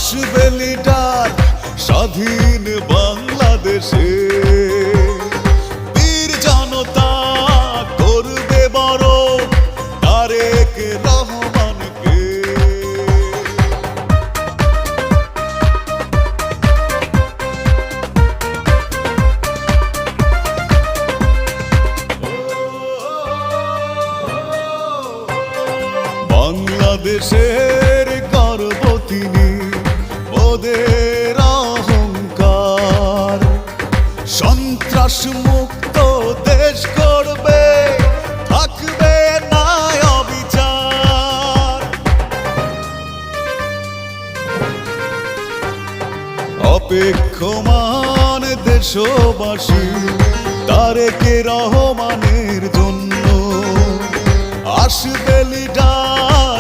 আসবে লিডার স্বাধীন বাংলাদেশে, বীর জনতা করবে বড় তারেক রহমানকে। বাংলাদেশের গর্ব তিনি, ওদের অহংকার। সন্ত্রাস মুক্ত দেশ করবে, থাকবে না অবিচার। অপেক্ষমান দেশবাসী তারেক রহমানের জন্য, আসবে লিডার